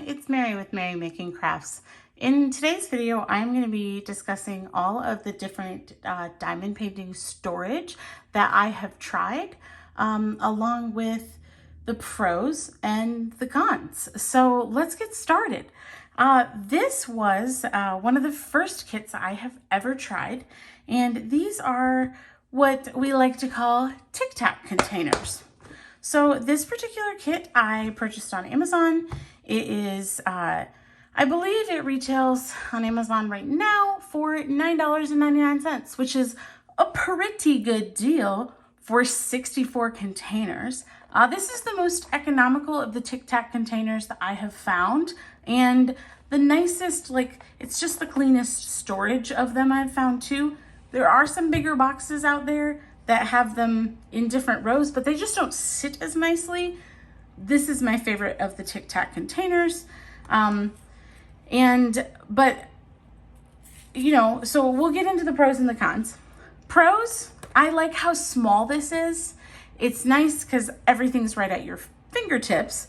it's Mary with Mary Making Crafts. In today's video, I'm going to be discussing all of the different diamond painting storage that I have tried, along with the pros and the cons. So let's get started. This was one of the first kits I have ever tried, and these are what we like to call Tic Tac containers. So this particular kit I purchased on Amazon. It is, I believe it retails on Amazon right now for $9.99, which is a pretty good deal for 64 containers. This is the most economical of the Tic Tac containers that I have found, and the nicest, like, it's just the cleanest storage of them I've found too. There are some bigger boxes out there that have them in different rows, but they just don't sit as nicely. This is my favorite of the Tic Tac containers. But you know, so we'll get into the pros and the cons. Pros, I like how small this is. It's nice because everything's right at your fingertips.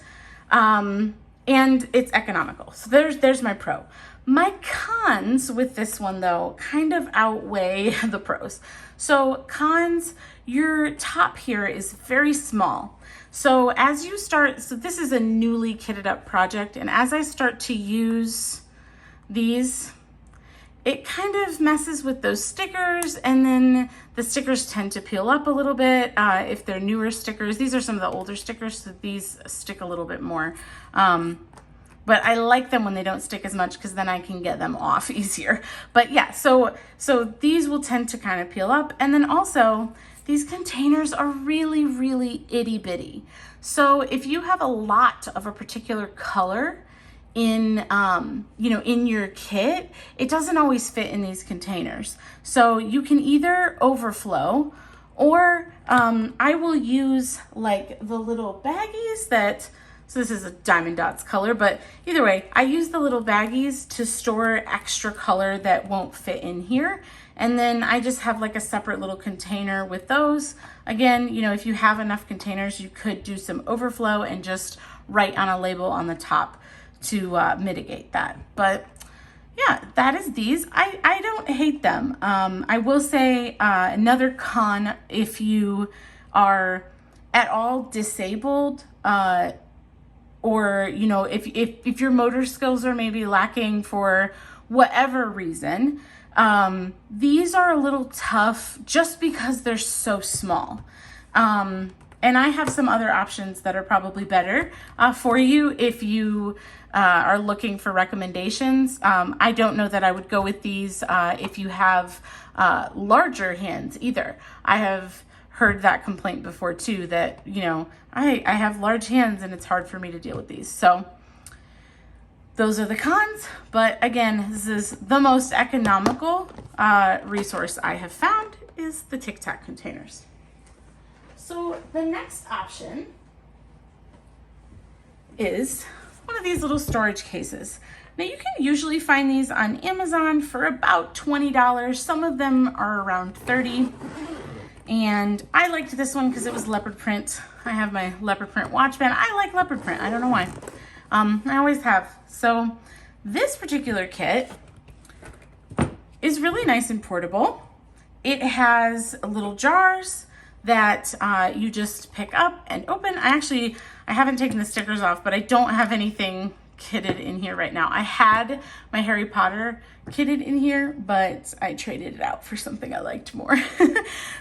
And it's economical. So there's my pro. My cons with this one though kind of outweigh the pros. So cons, your top here is very small. So as you start, so this is a newly kitted up project, and as I start to use these, it kind of messes with those stickers, and then the stickers tend to peel up a little bit if they're newer stickers. These are some of the older stickers, so these stick a little bit more. But I like them when they don't stick as much because then I can get them off easier. But yeah, so these will tend to kind of peel up. And then also, these containers are really, really itty bitty. So if you have a lot of a particular color in, in your kit, it doesn't always fit in these containers. So you can either overflow, or I will use like the little baggies that, so this is a Diamond Dots color, but either way, I use the little baggies to store extra color that won't fit in here. And then I just have like a separate little container with those. Again, you know, if you have enough containers, you could do some overflow and just write on a label on the top to mitigate that. But yeah, that is these. I don't hate them. I will say another con, if you are at all disabled, or, you know, if your motor skills are maybe lacking for whatever reason, these are a little tough just because they're so small. And I have some other options that are probably better for you if you are looking for recommendations. I don't know that I would go with these if you have larger hands either. I have heard that complaint before too, that, you know, I have large hands and it's hard for me to deal with these. So those are the cons, but again, this is the most economical resource I have found is the Tic Tac containers. So the next option is one of these little storage cases. Now you can usually find these on Amazon for about $20. Some of them are around $30. And I liked this one because it was leopard print. I have my leopard print watch band. I like leopard print. I don't know why. I always have. So this particular kit is really nice and portable. It has little jars that you just pick up and open. I haven't taken the stickers off, but I don't have anything kitted in here right now. I had my Harry Potter kitted in here, but I traded it out for something I liked more.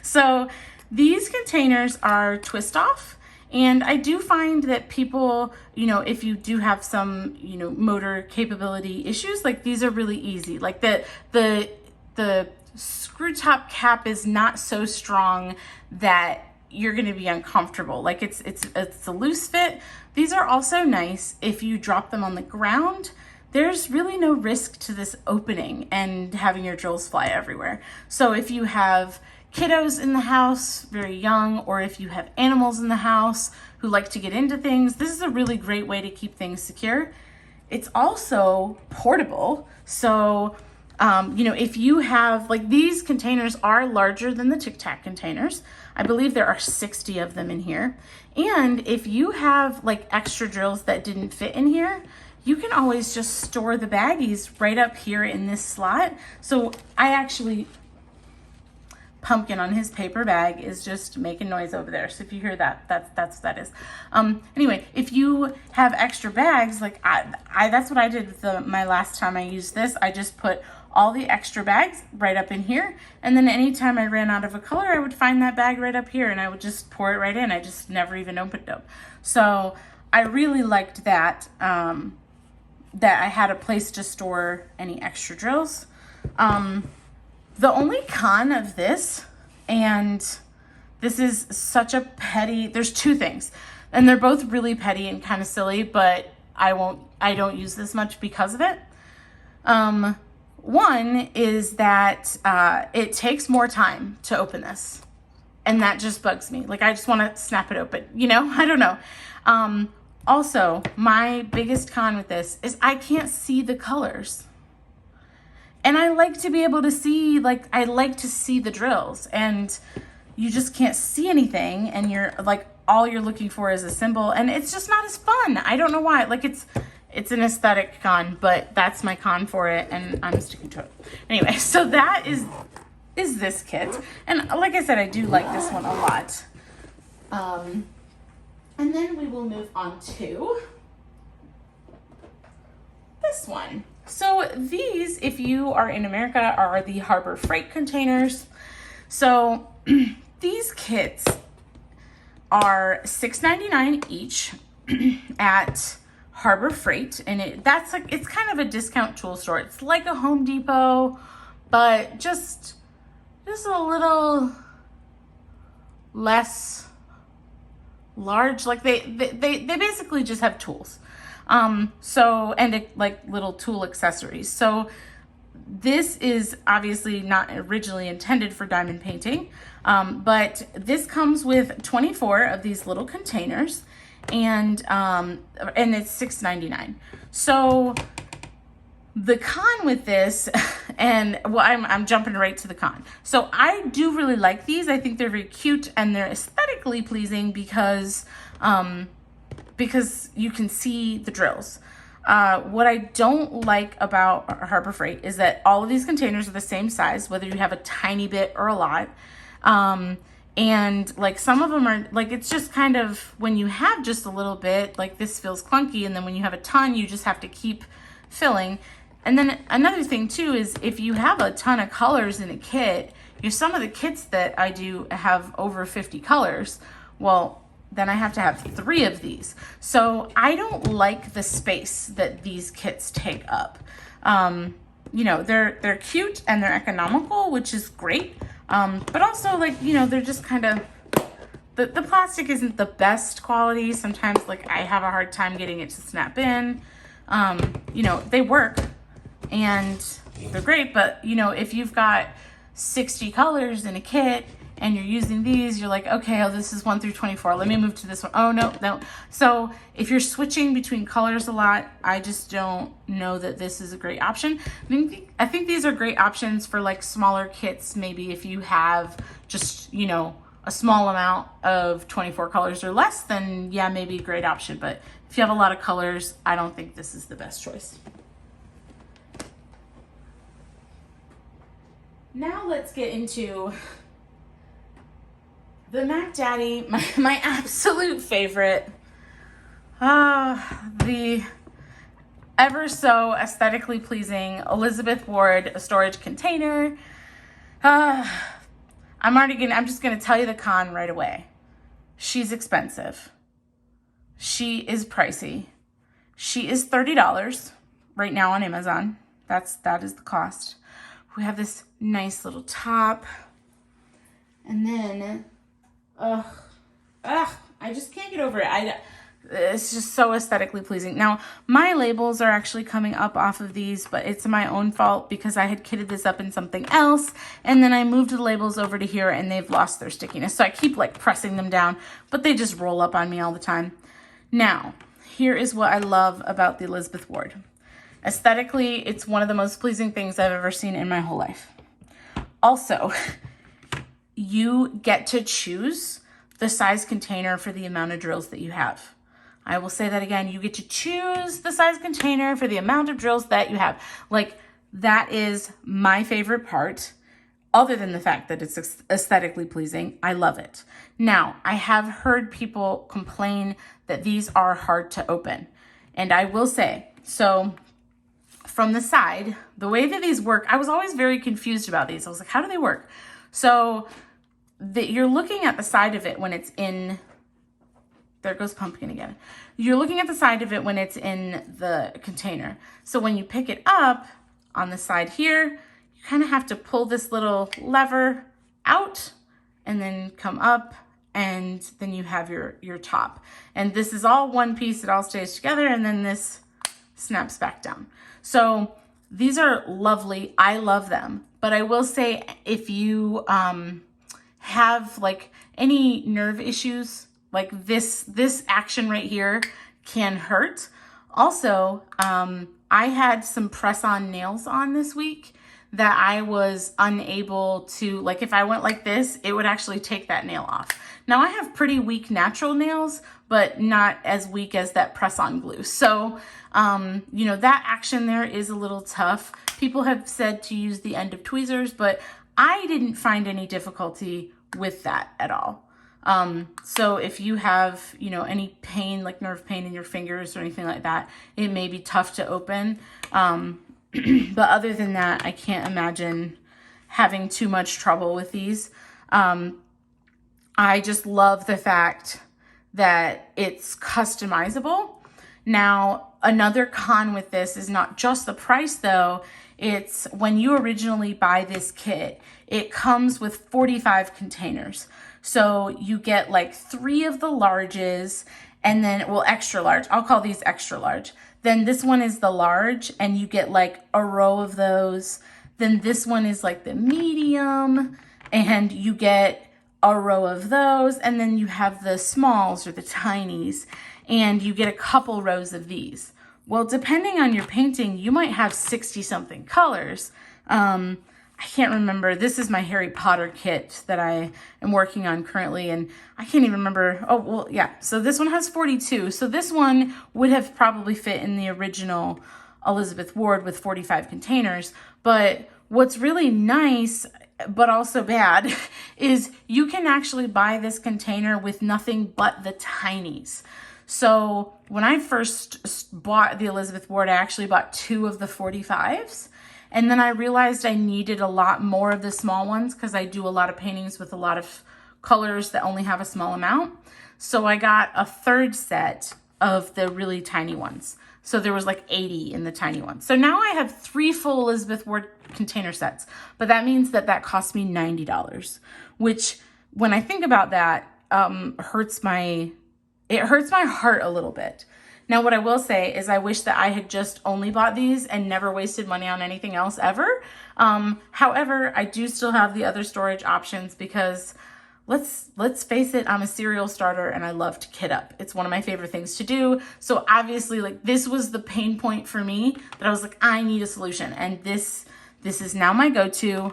So these containers are twist off, and I do find that people, you know, if you do have some, you know, motor capability issues, like these are really easy. Like the screw top cap is not so strong that you're going to be uncomfortable. Like it's a loose fit. These are also nice if you drop them on the ground. There's really no risk to this opening and having your drills fly everywhere. So if you have kiddos in the house, very young, or if you have animals in the house who like to get into things, this is a really great way to keep things secure. It's also portable. So, you know, if you have, like, these containers are larger than the Tic Tac containers. I believe there are 60 of them in here. And if you have like extra drills that didn't fit in here, you can always just store the baggies right up here in this slot. So I actually, Pumpkin on his paper bag is just making noise over there. So if you hear that, that's what that is. Anyway, if you have extra bags, like that's what I did with my last time I used this. I just put all the extra bags right up in here. And then anytime I ran out of a color, I would find that bag right up here and I would just pour it right in. I just never even opened it up. So I really liked that, that I had a place to store any extra drills. The only con of this, and this is such a petty, there's two things, and they're both really petty and kind of silly, but I don't use this much because of it. One is that it takes more time to open this, and that just bugs me. Like, I just want to snap it open, you know? I don't know. Also, my biggest con with this is I can't see the colors. And I like to be able to see, like, I like to see the drills, and you just can't see anything, and you're like, all you're looking for is a symbol, and it's just not as fun. I don't know why. Like, it's an aesthetic con, but that's my con for it, and I'm sticking to it. Anyway, so that is this kit. And like I said, I do like this one a lot. And then we will move on to this one. So these, if you are in America, are the Harbor Freight containers. So these kits are $6.99 each at Harbor Freight, and it's kind of a discount tool store. It's like a Home Depot, but just a little less large. Like they basically just have tools. Like little tool accessories. So this is obviously not originally intended for diamond painting, but this comes with 24 of these little containers, and it's $6.99. So the con with this, and well, I'm jumping right to the con. So I do really like these. I think they're very cute and they're aesthetically pleasing because you can see the drills. What I don't like about Harbor Freight is that all of these containers are the same size, whether you have a tiny bit or a lot. And like some of them are like, it's just kind of, when you have just a little bit, like this feels clunky. And then when you have a ton, you just have to keep filling. And then another thing too is if you have a ton of colors in a kit, some of the kits that I do have over 50 colors. Well, then I have to have 3 of these. So I don't like the space that these kits take up. You know, they're cute and they're economical, which is great. But also, like, you know, they're just kind of, the plastic isn't the best quality. Sometimes, like, I have a hard time getting it to snap in. You know, they work and they're great, but, you know, if you've got 60 colors in a kit and you're using these, you're like, okay, oh, this is 1 through 24. Let me move to this one. Oh, no. So if you're switching between colors a lot, I just don't know that this is a great option. I think these are great options for like smaller kits. Maybe if you have just, you know, a small amount of 24 colors or less, then yeah, maybe a great option. But if you have a lot of colors, I don't think this is the best choice. Now let's get into the Mac Daddy, my absolute favorite, the ever so aesthetically pleasing Elizabeth Ward storage container. I'm just gonna tell you the con right away. She's expensive. She is pricey. She is $30 right now on Amazon. That is the cost. We have this nice little top, and then I just can't get over it. It's just so aesthetically pleasing. Now, my labels are actually coming up off of these, but it's my own fault because I had kitted this up in something else, and then I moved the labels over to here, and they've lost their stickiness. So I keep like pressing them down, but they just roll up on me all the time. Now, here is what I love about the Elizabeth Ward. Aesthetically, it's one of the most pleasing things I've ever seen in my whole life. Also, you get to choose the size container for the amount of drills that you have. I will say that again. You get to choose the size container for the amount of drills that you have. Like, that is my favorite part. Other than the fact that it's aesthetically pleasing, I love it. Now, I have heard people complain that these are hard to open. And I will say, so from the side, the way that these work, I was always very confused about these. I was like, how do they work? So you're looking at the side of it when it's in, there goes pumpkin again. You're looking at the side of it when it's in the container. So when you pick it up on the side here, you kind of have to pull this little lever out and then come up, and then you have your top. And this is all one piece. It all stays together, and then this snaps back down. So these are lovely. I love them. But I will say, if you have like any nerve issues, like this action right here can hurt. Also, I had some press-on nails on this week that I was unable to, like, if I went like this, it would actually take that nail off. Now, I have pretty weak natural nails, but not as weak as that press-on glue. So, you know, that action there is a little tough. People have said to use the end of tweezers, but I didn't find any difficulty with that at all. So if you have, you know, any pain, like nerve pain in your fingers or anything like that, it may be tough to open. But other than that, I can't imagine having too much trouble with these. I just love the fact that it's customizable. Now, another con with this is not just the price though. It's when you originally buy this kit, it comes with 45 containers. So you get like 3 of the larges, and then, well, extra large. I'll call these extra large. Then this one is the large, and you get like a row of those. Then this one is like the medium, and you get a row of those. And then you have the smalls or the tinies, and you get a couple rows of these. Well, depending on your painting, you might have 60 something colors. I can't remember. This is my Harry Potter kit that I am working on currently, and I can't even remember. Oh, well, yeah. So this one has 42. So this one would have probably fit in the original Elizabeth Ward with 45 containers. But what's really nice, but also bad, is you can actually buy this container with nothing but the tinies. So when I first bought the Elizabeth Ward, I actually bought 2 of the 45s. And then I realized I needed a lot more of the small ones because I do a lot of paintings with a lot of colors that only have a small amount. So I got a 3rd set of the really tiny ones. So there was like 80 in the tiny ones. So now I have 3 full Elizabeth Ward container sets, but that means that cost me $90, which when I think about that, hurts my heart a little bit. Now, what I will say is I wish that I had just only bought these and never wasted money on anything else ever. However, I do still have the other storage options because let's face it, I'm a serial starter and I love to kit up. It's one of my favorite things to do. So obviously, like, this was the pain point for me that I was like, I need a solution. And this is now my go-to.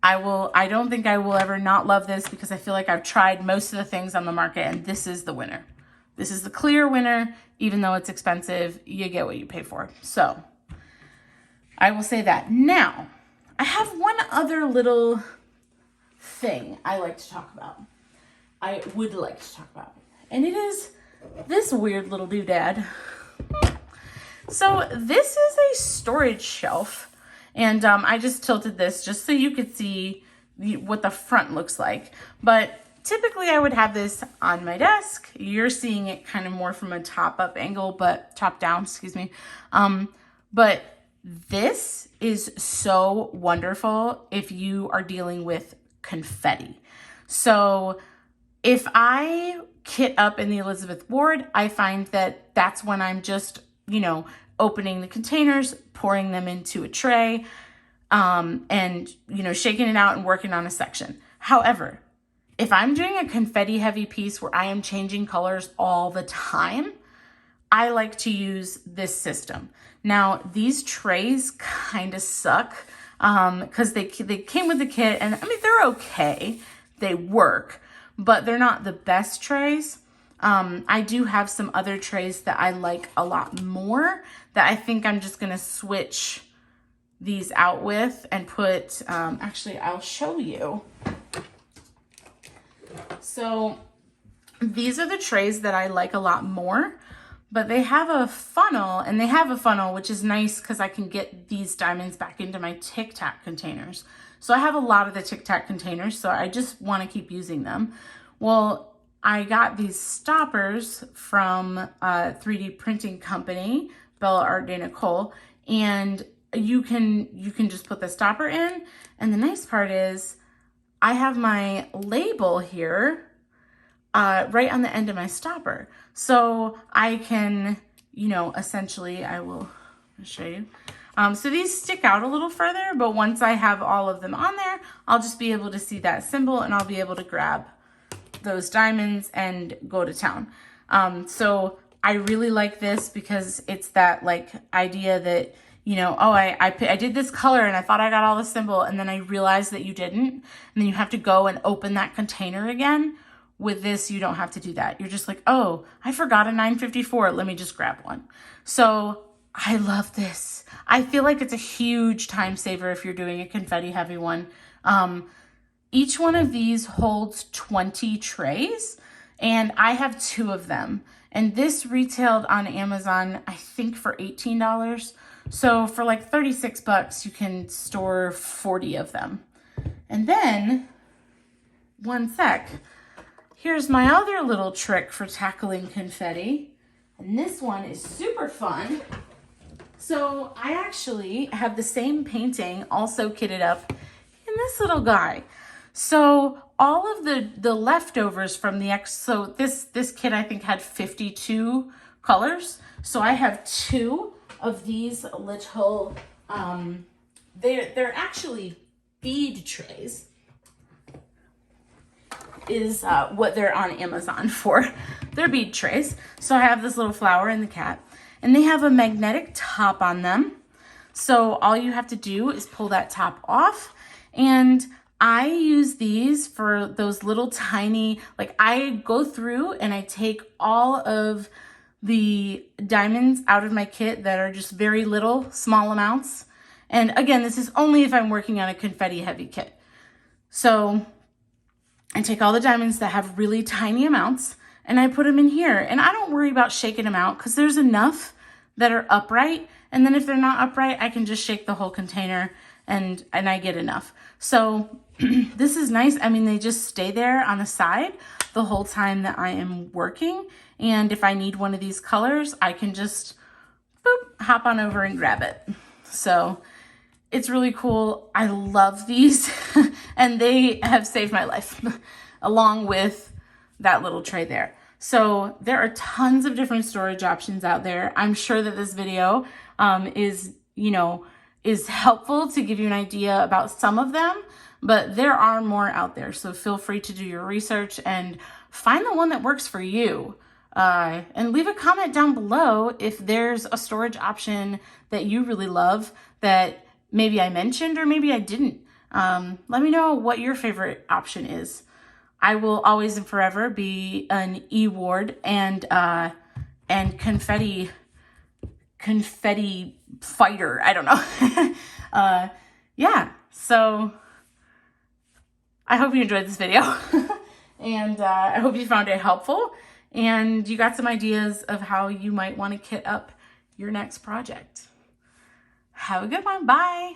I don't think I will ever not love this because I feel like I've tried most of the things on the market and this is the winner. This is the clear winner. Even though it's expensive, you get what you pay for. So I will say that. Now, I have one other little thing I like to talk about. I would like to talk about. And it is this weird little doodad. So this is a storage shelf. And I just tilted this just so you could see what the front looks like. But typically I would have this on my desk. You're seeing it kind of more from a top up angle, but top down, excuse me. But this is so wonderful if you are dealing with confetti. So if I kit up in the Elizabeth Ward, I find that that's when I'm just, you know, opening the containers, pouring them into a tray, and, you know, shaking it out and working on a section. However, if I'm doing a confetti heavy piece where I am changing colors all the time, I like to use this system. Now, these trays kind of suck because they came with the kit, and I mean, they're okay. They work, but they're not the best trays. I do have some other trays that I like a lot more that I think I'm just gonna switch these out with and put, actually I'll show you. So these are the trays that I like a lot more, but they have a funnel, and they have a funnel, which is nice because I can get these diamonds back into my Tic Tac containers. So I have a lot of the Tic Tac containers, so I just want to keep using them. Well, I got these stoppers from a 3D printing company, Bella Art de Nicole, and you can just put the stopper in. And the nice part is I have my label here right on the end of my stopper. So I can, you know, essentially, I will show you. So these stick out a little further, but once I have all of them on there, I'll just be able to see that symbol and I'll be able to grab those diamonds and go to town. So I really like this because it's that like idea that, you know, oh, I did this color and I thought I got all the symbol, and then I realized that you didn't. And then you have to go and open that container again. With this, you don't have to do that. You're just like, oh, I forgot a 954. Let me just grab one. So I love this. I feel like it's a huge time saver if you're doing a confetti heavy one. Each one of these holds 20 trays, and I have 2 of them. And this retailed on Amazon, I think for $18. So for like 36 bucks, you can store 40 of them. And then, one sec, here's my other little trick for tackling confetti. And this one is super fun. So I actually have the same painting also kitted up in this little guy. So all of the leftovers from the so this kit I think had 52 colors. So I have 2 of these little they're actually bead trays is what they're on Amazon for. They're bead trays. So I have this little flower and the cat, and they have a magnetic top on them. So all you have to do is pull that top off, and I use these for those little tiny, like I go through and I take all of the diamonds out of my kit that are just very little, small amounts. And again, this is only if I'm working on a confetti heavy kit. So I take all the diamonds that have really tiny amounts and I put them in here. And I don't worry about shaking them out because there's enough that are upright. And then if they're not upright, I can just shake the whole container and I get enough. So this is nice. I mean, they just stay there on the side the whole time that I am working. And if I need one of these colors, I can just boop, hop on over and grab it. So it's really cool. I love these and they have saved my life along with that little tray there. So there are tons of different storage options out there. I'm sure that this video is helpful to give you an idea about some of them, but there are more out there. So feel free to do your research and find the one that works for you. And leave a comment down below if there's a storage option that you really love that maybe I mentioned or maybe I didn't. Let me know what your favorite option is. I will always and forever be an E-Ward and confetti fighter. I don't know. Yeah, so I hope you enjoyed this video and I hope you found it helpful and you got some ideas of how you might want to kit up your next project. Have a good one. Bye.